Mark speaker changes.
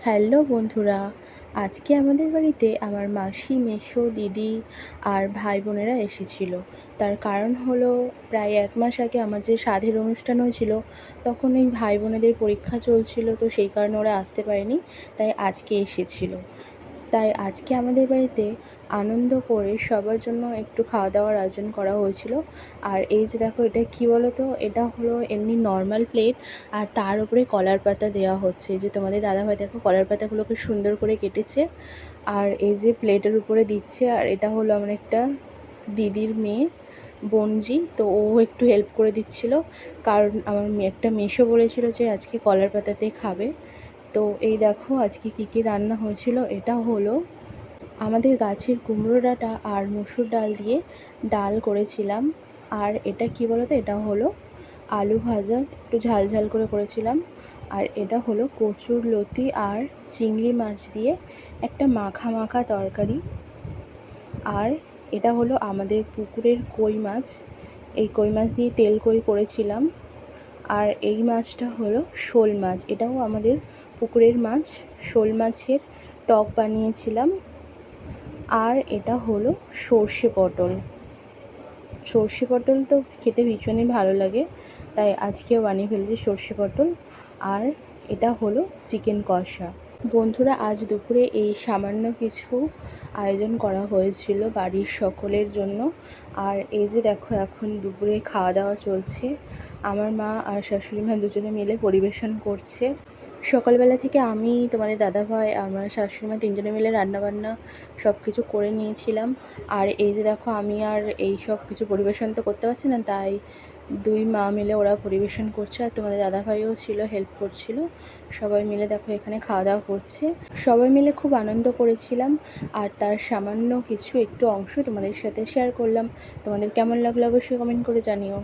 Speaker 1: Hello বন্ধুরা, আজকে আমাদের বাড়িতে আমার মাসি, মেসো, দিদি আর ভাই বোনেরা এসেছিল। তার কারণ হলো, প্রায় ১ মাস আগে আমার যে শ্রাদ্ধের অনুষ্ঠান হয়েছিল, তখন এই ভাই বোনেদের পরীক্ষা চলছিল, তো সেই কারণে ওরা আসতে পারেনি, তাই আজকে এসেছিল। তাই আজকে আমাদের বাড়িতে আনন্দ করে সবার জন্য একটু খাওয়া দাওয়ার আয়োজন করা হয়েছিল। আর এই যে দেখো, এটা কী বলো তো, এটা হলো এমনি নর্মাল প্লেট, আর তার উপরে কলার পাতা দেওয়া হচ্ছে। যে তোমাদের দাদাভাই দেখো কলার পাতাগুলোকে সুন্দর করে কেটেছে, আর এই যে প্লেটের উপরে দিচ্ছে। আর এটা হলো আমার একটা দিদির মেয়ে, বোনজি, তো ও একটু হেল্প করে দিচ্ছিল, কারণ আমার একটা মেসো বলেছিল যে আজকে কলার পাতাতে খাবে। তো এই দেখো আজকে কী কী রান্না হয়েছিল। এটা হলো আমাদের গাছের কুমড়ো ডাঁটা আর মসুর ডাল দিয়ে ডাল করেছিলাম। আর এটা কী বলো তো, এটা হলো আলু ভাজা, একটু ঝাল ঝাল করে করেছিলাম। আর এটা হলো কচুর লতি আর চিংড়ি মাছ দিয়ে একটা মাখা মাখা তরকারি। আর এটা হলো আমাদের পুকুরের কই মাছ, এই কই মাছ দিয়ে তেল কই করেছিলাম। আর এই মাছটা হলো শোল মাছ, এটাও আমাদের পুকুরের মাছ, শোল মাছের টক বানিয়েছিলাম। আর এটা হলো সর্ষে পটল। সর্ষে পটল তো খেতে ভীষণই ভালো লাগে, তাই আজকেও বানিয়ে ফেলেছি সর্ষে পটল। আর এটা হলো চিকেন কষা। বন্ধুরা, আজ দুপুরে এই সামান্য কিছু আয়োজন করা হয়েছিল বাড়ির সকলের জন্য। আর এই যে দেখো, এখন দুপুরে খাওয়া দাওয়া চলছে। আমার মা আর শাশুড়ি মা দুজনে মিলে পরিবেশন করছে। সকালবেলা থেকে আমি, তোমাদের দাদাভাই, আমার শাশুড়ি মা তিনজনে মিলে রান্নাবান্না সব কিছু করে নিয়েছিলাম। আর এই যে দেখো, আমি আর এই সব কিছু পরিবেশন তো করতে পারছি না, তাই দুই মা মিলে ওরা পরিবেশন করছে। আর তোমাদের দাদাভাইও ছিল, হেল্প করছিল। সবাই মিলে দেখো এখানে খাওয়া দাওয়া করছে। সবাই মিলে খুব আনন্দ করেছিলাম। আর তার সামান্য কিছু একটু অংশ তোমাদের সাথে শেয়ার করলাম। তোমাদের কেমন লাগলো অবশ্যই কমেন্ট করে জানিও।